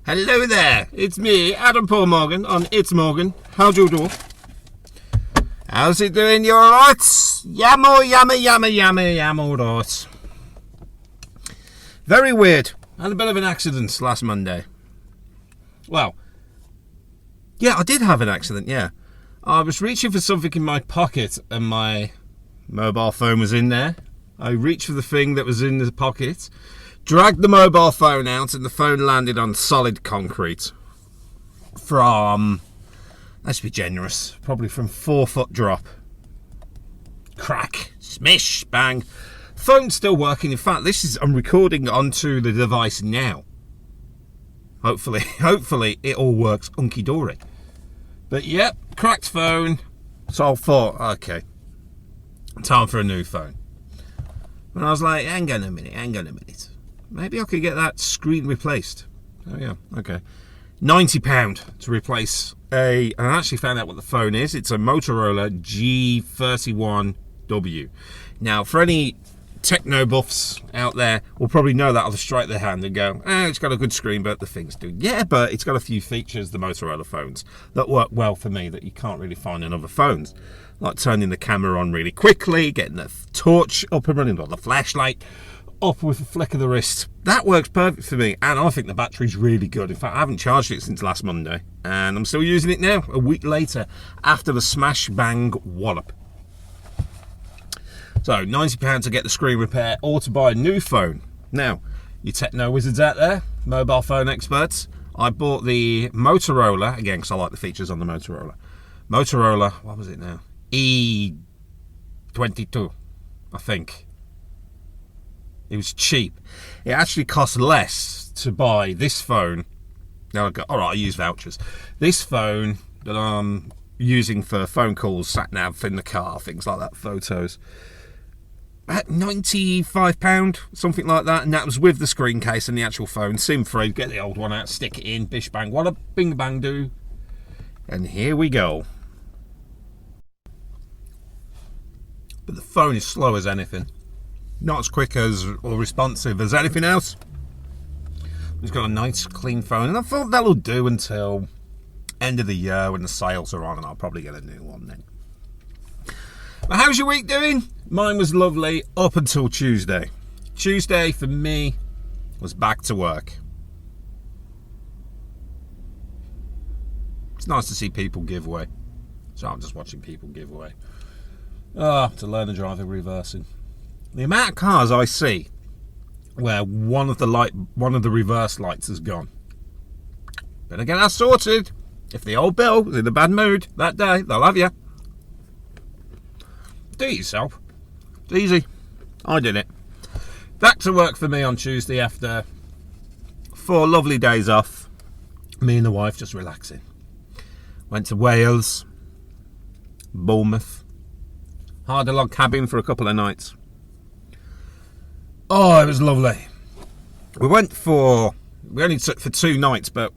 Hello there, it's me, Adam Paul Morgan on It's Morgan. How'd you do? How's it doing? You alright? Yam alright. Very weird. I had a bit of an accident last Monday. Well, yeah, I did have an accident, yeah. I was reaching for something in my pocket and my mobile phone was in there. I reached for the thing that was in the pocket, dragged the mobile phone out, and the phone landed on solid concrete from, let's be generous, probably from 4 foot drop. Crack, smish, bang. Phone's still working. In fact, I'm recording onto the device now. Hopefully it all works hunky-dory. But yep, cracked phone. So I thought, okay, time for a new phone. And I was like, hang on a minute. Maybe I could get that screen replaced. Oh yeah, okay. £90 to replace and I actually found out what the phone is. It's a Motorola G31W. Now, for any techno buffs out there will probably know that. I'll strike their hand and go, it's got a good screen, but the things do. Yeah, but it's got a few features, the Motorola phones, that work well for me that you can't really find in other phones. Like turning the camera on really quickly, getting the torch up and running, or the flashlight up with a flick of the wrist. That works perfect for me, and I think the battery's really good. In fact, I haven't charged it since last Monday, and I'm still using it now, a week later, after the smash bang wallop. So, £90 to get the screen repair, or to buy a new phone. Now, you techno wizards out there, mobile phone experts, I bought the Motorola, again, because I like the features on the Motorola. Motorola, what was it now? E22, I think. It was cheap. It actually cost less to buy this phone. Now, alright, I use vouchers. This phone that I'm using for phone calls, sat nav in the car, things like that, photos. At £95, something like that, and that was with the screen case and the actual phone. SIM free, get the old one out, stick it in, bish bang, what a bing bang do. And here we go. But the phone is slow as anything. Not as quick as or responsive as anything else. It's got a nice clean phone, and I thought that'll do until end of the year when the sales are on, and I'll probably get a new one then. But how's your week doing? Mine was lovely up until Tuesday. Tuesday for me was back to work. It's nice to see people give way. So I'm just watching people give way. To learn to drive a reversing. The amount of cars I see where one of the reverse lights has gone. Better get that sorted. If the old Bill is in a bad mood that day, they'll have you. Do it yourself. It's easy. I did it. Back to work for me on Tuesday after 4 lovely days off. Me and the wife just relaxing. Went to Wales, Bournemouth. Hired a log cabin for a couple of nights. Oh, it was lovely. We only took for 2 nights, but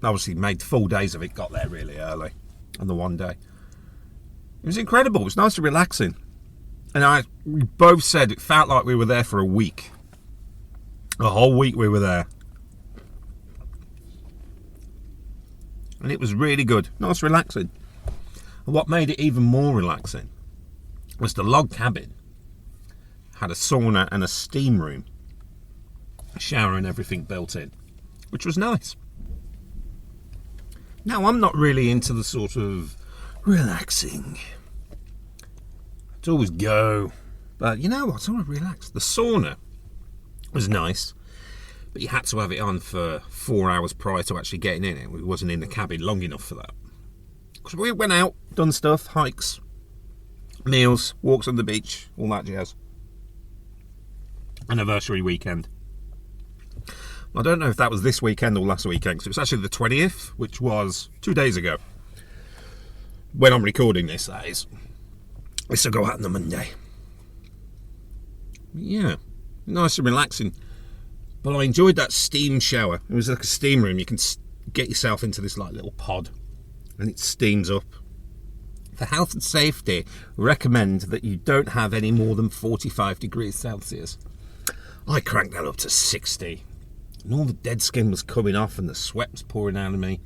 obviously made full days of it, got there really early on the one day. It was incredible. It was nice and relaxing. And we both said it felt like we were there for a week. A whole week we were there. And it was really good. Nice relaxing. And what made it even more relaxing was the log cabin had a sauna and a steam room, a shower and everything built in, which was nice. Now, I'm not really into the sort of relaxing. I'd always go, but you know what, I want to relax. The sauna was nice, but you had to have it on for 4 hours prior to actually getting in it. We wasn't in the cabin long enough for that. Because we went out, done stuff, hikes, meals, walks on the beach, all that jazz. Anniversary weekend. I don't know if that was this weekend or last weekend, because it was actually the 20th, which was 2 days ago. When I'm recording this, that is. This will go out on the Monday. Yeah, nice and relaxing. But I enjoyed that steam shower. It was like a steam room. You can get yourself into this like little pod, and it steams up. For health and safety, recommend that you don't have any more than 45 degrees Celsius. I cranked that up to 60. And all the dead skin was coming off and the sweat was pouring out of me.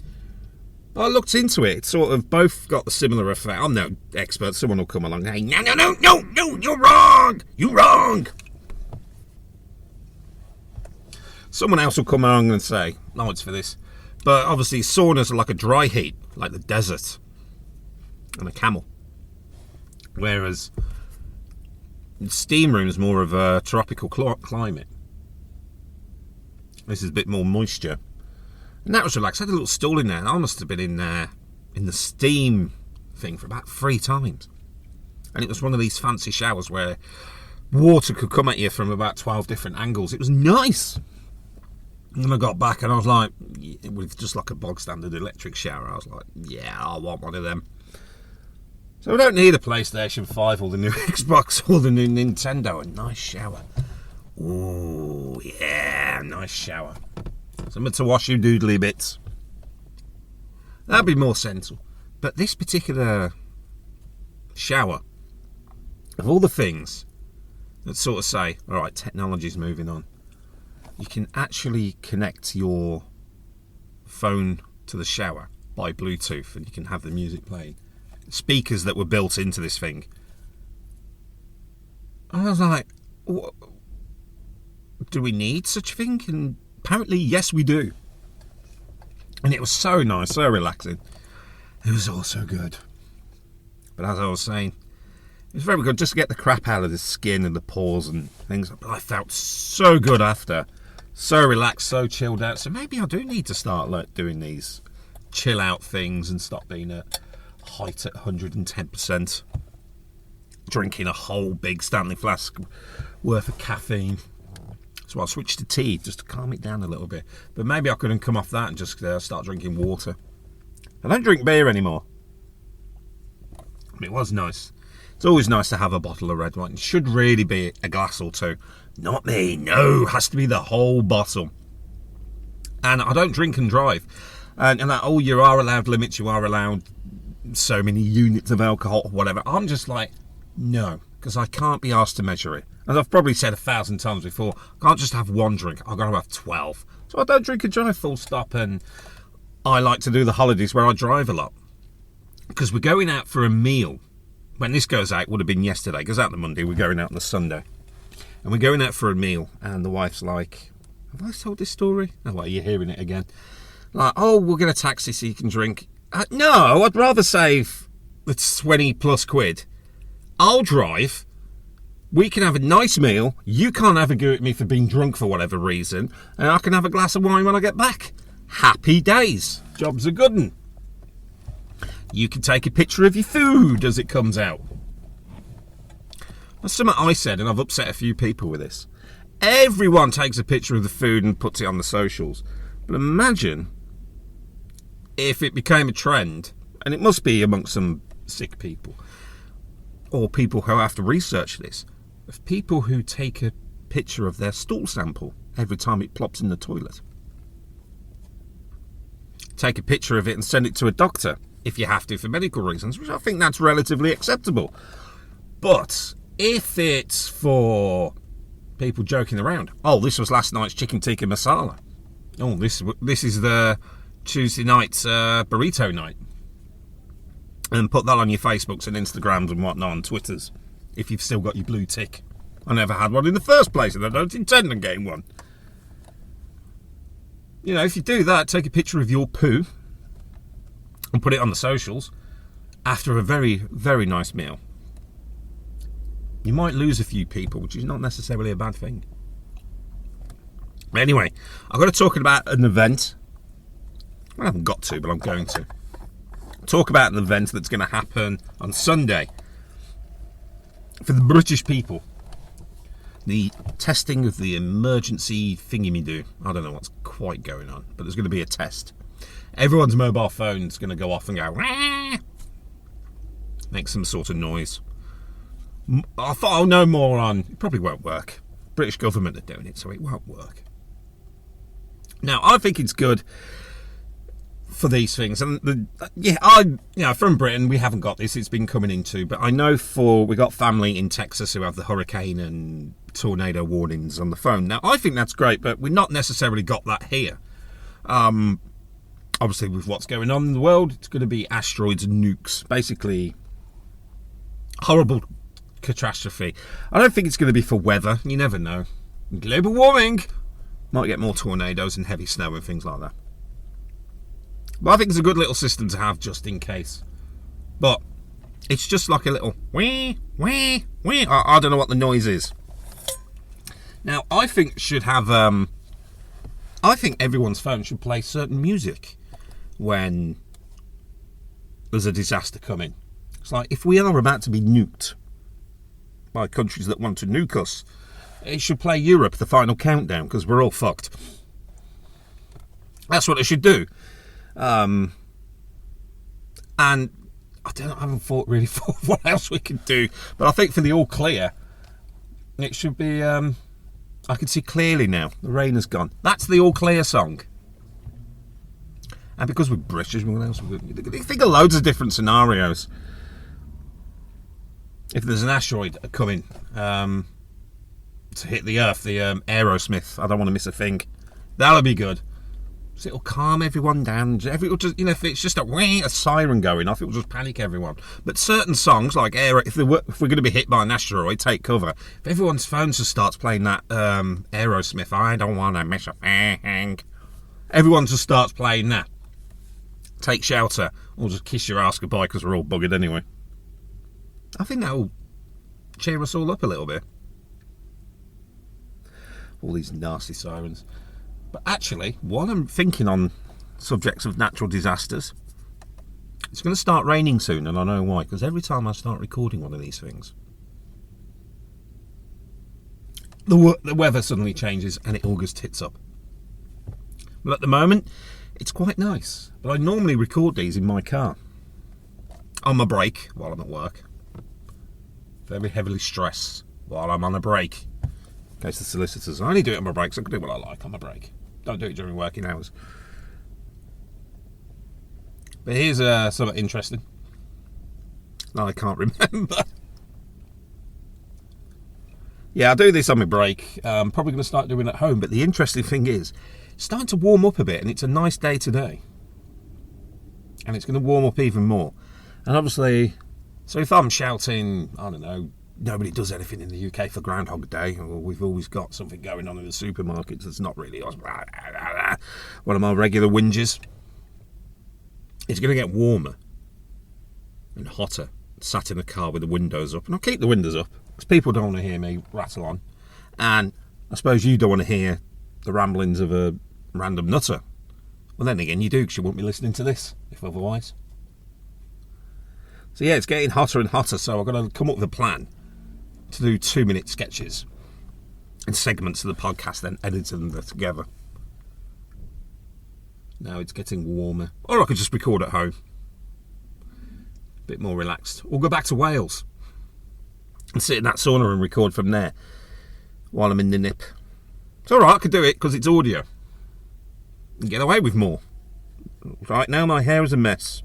But I looked into it. It's sort of both got the similar effect. I'm no expert. Someone will come along. Hey, no, you're wrong. You're wrong. Someone else will come along and say, no, it's for this. But obviously saunas are like a dry heat, like the desert and a camel. Whereas steam room is more of a tropical climate. This is a bit more moisture. And that was relaxed. I had a little stool in there. And I must have been in there in the steam thing for about 3 times. And it was one of these fancy showers where water could come at you from about 12 different angles. It was nice. And then I got back and I was like, with just like a bog standard electric shower, I was like, yeah, I want one of them. So I don't need a PlayStation 5 or the new Xbox or the new Nintendo. A nice shower. Ooh, yeah, nice shower. Something to wash your doodly bits. That'd be more sensible. But this particular shower, of all the things that sort of say, all right, technology's moving on, you can actually connect your phone to the shower by Bluetooth and you can have the music playing. Speakers that were built into this thing. I was like, what? Do we need such a thing? And apparently, yes, we do. And it was so nice, so relaxing. It was all so good. But as I was saying, it was very good just to get the crap out of the skin and the pores and things. But I felt so good after. So relaxed, so chilled out. So maybe I do need to start like doing these chill out things and stop being at height at 110%. Drinking a whole big Stanley flask worth of caffeine. So I'll switch to tea just to calm it down a little bit. But maybe I couldn't come off that and just start drinking water. I don't drink beer anymore. But it was nice. It's always nice to have a bottle of red wine. It should really be a glass or two. Not me, no. It has to be the whole bottle. And I don't drink and drive. And like, oh, you are allowed limits. You are allowed so many units of alcohol or whatever. I'm just like, no. Because I can't be asked to measure it. As I've probably said 1,000 times before, I can't just have one drink. I've got to have 12. So I don't drink and drive full stop. And I like to do the holidays where I drive a lot. Because we're going out for a meal. When this goes out, it would have been yesterday. It goes out on the Monday. We're going out on the Sunday. And we're going out for a meal. And the wife's like, have I told this story? Oh, well, you're hearing it again. Like, oh, we'll get a taxi so you can drink. No, I'd rather save the 20 plus quid. I'll drive. We can have a nice meal. You can't have a go at me for being drunk for whatever reason. And I can have a glass of wine when I get back. Happy days. Job's a good one. You can take a picture of your food as it comes out. That's something I said, and I've upset a few people with this. Everyone takes a picture of the food and puts it on the socials. But imagine if it became a trend, and it must be amongst some sick people, or people who have to research this, of people who take a picture of their stool sample every time it plops in the toilet. Take a picture of it and send it to a doctor, if you have to, for medical reasons, which I think that's relatively acceptable. But if it's for people joking around, oh, this was last night's chicken tikka masala. Oh, this is the Tuesday night's burrito night. And put that on your Facebooks and Instagrams and whatnot, and Twitters, if you've still got your blue tick. I never had one in the first place, and I don't intend on getting one. You know, if you do that, take a picture of your poo and put it on the socials after a very, very nice meal. You might lose a few people, which is not necessarily a bad thing. Anyway, I've got to talk about an event. I haven't got to, but I'm going to. Talk about an event that's going to happen on Sunday for the British people. The testing of the emergency thingy-me-do. I don't know what's quite going on, but there's going to be a test. Everyone's mobile phone's going to go off and go, Wah! Make some sort of noise. I thought I'll know more on. It probably won't work. British government are doing it, so it won't work. Now, I think it's good for these things, and from Britain we haven't got this. It's been coming into, but I know we got family in Texas who have the hurricane and tornado warnings on the phone. Now, I think that's great, but we've not necessarily got that here. Obviously, with what's going on in the world, it's going to be asteroids and nukes. Basically, horrible catastrophe. I don't think it's going to be for weather. You never know. Global warming might get more tornadoes and heavy snow and things like that. But I think it's a good little system to have just in case. But it's just like a little wee, wee, wee. I don't know what the noise is. Now, I think should have. I think everyone's phone should play certain music when there's a disaster coming. It's like if we are about to be nuked by countries that want to nuke us, it should play Europe, the final countdown, because we're all fucked. That's what it should do. And I haven't really thought what else we could do. But I think for the all clear, it should be. I can see clearly now. The rain has gone. That's the all clear song. And because we're British, what else? Think of loads of different scenarios. If there's an asteroid coming to hit the Earth, the Aerosmith, I don't want to miss a thing. That'll be good. So it'll calm everyone down. It'll just, if it's just a siren going off, it'll just panic everyone. But certain songs, like if we're going to be hit by an asteroid, take cover. If everyone's phone just starts playing that Aerosmith, I don't want to miss a thing. Everyone just starts playing that. Take shelter, or just kiss your ass goodbye because we're all buggered anyway. I think that'll cheer us all up a little bit. All these nasty sirens. But actually, while I'm thinking on subjects of natural disasters, it's going to start raining soon, and I know why, because every time I start recording one of these things, the weather suddenly changes and it all goes tits up. But at the moment, it's quite nice. But I normally record these in my car, on my break while I'm at work. Very heavily stressed while I'm on a break. In case the solicitors, I only do it on my breaks. I can do what I like on my break. Don't do it during working hours. But here's something interesting. No, I can't remember. Yeah, I do this on my break. I'm probably going to start doing it at home. But the interesting thing is, it's starting to warm up a bit, and it's a nice day today. And it's going to warm up even more. And obviously, so if I'm shouting, I don't know, nobody does anything in the UK for Groundhog Day, or we've always got something going on in the supermarkets that's not really us, one of my regular whinges, it's going to get warmer and hotter, sat in a car with the windows up. And I'll keep the windows up, because people don't want to hear me rattle on. And I suppose you don't want to hear the ramblings of a random nutter. Well, then again, you do, because you won't be listening to this, if otherwise. So yeah, it's getting hotter and hotter, so I've got to come up with a plan to do 2-minute sketches and segments of the podcast, then edit them together. Now it's getting warmer. Or I could just record at home. A bit more relaxed. Or go back to Wales and sit in that sauna and record from there while I'm in the nip. It's alright, I could do it because it's audio. And get away with more. Right now my hair is a mess.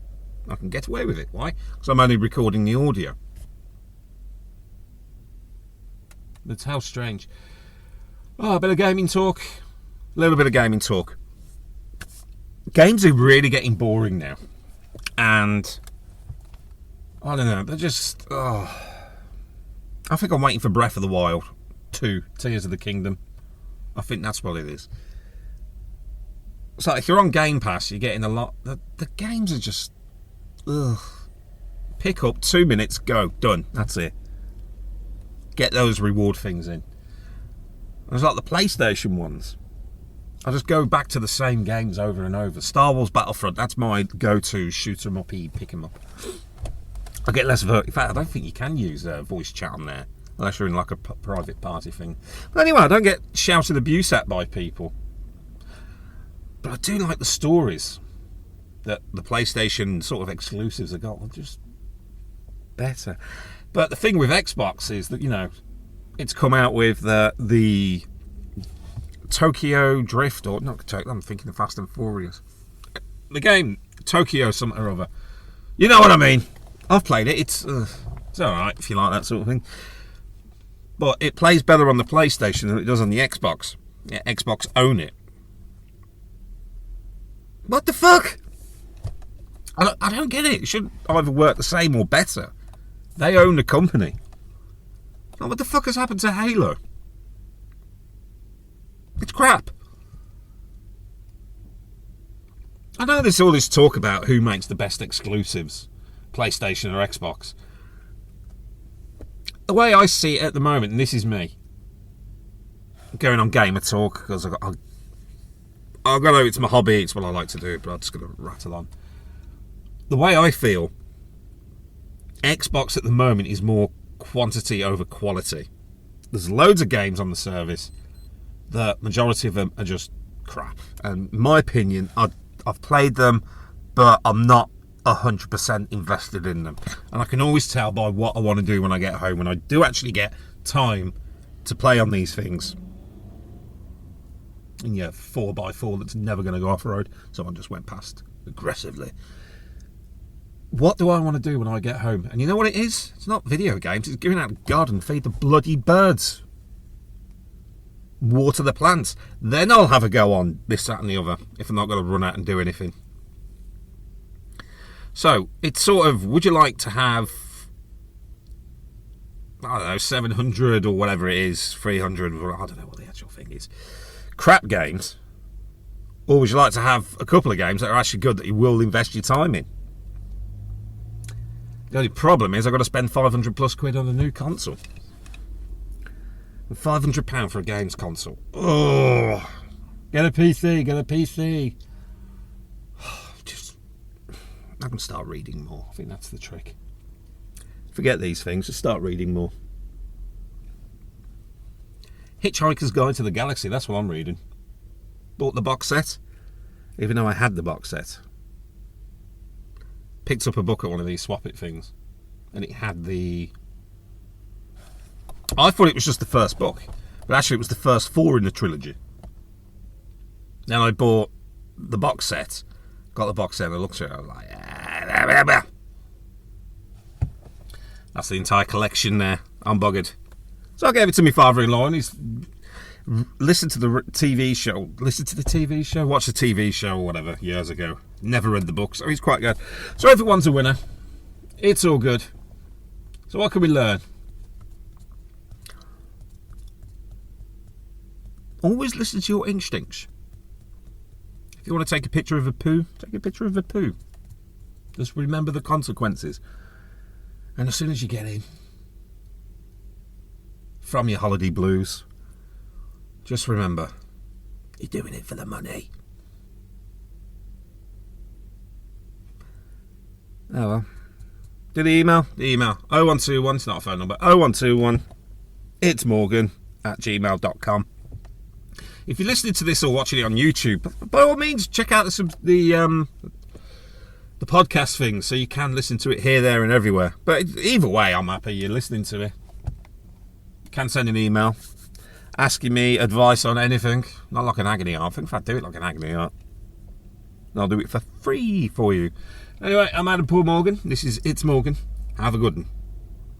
I can get away with it. Why? Because I'm only recording the audio. That's how strange. Oh, a bit of gaming talk. A little bit of gaming talk. Games are really getting boring now. And I don't know, they're just... I think I'm waiting for Breath of the Wild 2, Tears of the Kingdom. I think that's what it is. So if you're on Game Pass, you're getting a lot... The games are just... Pick up, 2 minutes, go, done. That's it. Get those reward things in. It's like the PlayStation ones. I just go back to the same games over and over. Star Wars Battlefront, that's my go-to shoot 'em uppy, pick 'em up. I get less in fact, I don't think you can use voice chat on there unless you're in like a private party thing. But anyway, I don't get shouted abuse at by people. But I do like the stories that the PlayStation sort of exclusives have got. They're just better. But the thing with Xbox is that, it's come out with the Tokyo Drift, or not Tokyo, I'm thinking of Fast and Furious. The game, Tokyo something or other. You know what I mean. I've played it. It's alright if you like that sort of thing. But it plays better on the PlayStation than it does on the Xbox. Yeah, Xbox own it. What the fuck? I don't get it. It should either work the same or better. They own the company. Now, what the fuck has happened to Halo? It's crap. I know there's all this talk about who makes the best exclusives, PlayStation or Xbox. The way I see it at the moment, and this is me, going on Gamer Talk, because I know it's my hobby, it's what I like to do, but I'm just going to rattle on. The way I feel, Xbox at the moment is more quantity over quality. There's loads of games on the service. The majority of them are just crap. And in my opinion, I've played them, but I'm not 100% invested in them. And I can always tell by what I want to do when I get home, when I do actually get time to play on these things. And yeah, 4x4 that's never going to go off-road. Someone just went past aggressively. What do I want to do when I get home? And you know what it is? It's not video games. It's going out to the garden, feed the bloody birds, water the plants. Then I'll have a go on this, that and the other, if I'm not going to run out and do anything. So, it's sort of, would you like to have, I don't know, 700 or whatever it is, 300, or I don't know what the actual thing is, crap games? Or would you like to have a couple of games that are actually good that you will invest your time in? The only problem is I've got to spend 500 plus quid on a new console. £500 for a games console. Oh, get a PC. I can start reading more. I think that's the trick. Forget these things, just start reading more. Hitchhiker's Guide to the Galaxy, that's what I'm reading. Bought the box set, even though I had the box set. Picked up a book at one of these swap it things, and it had the... I thought it was just the first book, but actually it was the first 4 in the trilogy. Then I bought the box set, got the box set, and I looked at it, I was like, that's the entire collection there. I'm buggered. So I gave it to my father-in-law, and he's listened to the TV show, watched the TV show or whatever years ago. Never read the book, so he's quite good. So everyone's a winner. It's all good. So what can we learn? Always listen to your instincts. If you want to take a picture of a poo, take a picture of a poo. Just remember the consequences. And as soon as you get in from your holiday blues, just remember, you're doing it for the money. Oh well. Do the email? The email. 0121, it's not a phone number. 0121, it's Morgan@gmail.com. If you're listening to this or watching it on YouTube, by all means, check out the podcast thing, so you can listen to it here, there, and everywhere. But either way, I'm happy you're listening to it. You can send an email asking me advice on anything. Not like an agony aunt. I think if I do it like an agony aunt, I'll do it for free for you. Anyway, I'm Adam Paul Morgan. This is It's Morgan. Have a good one.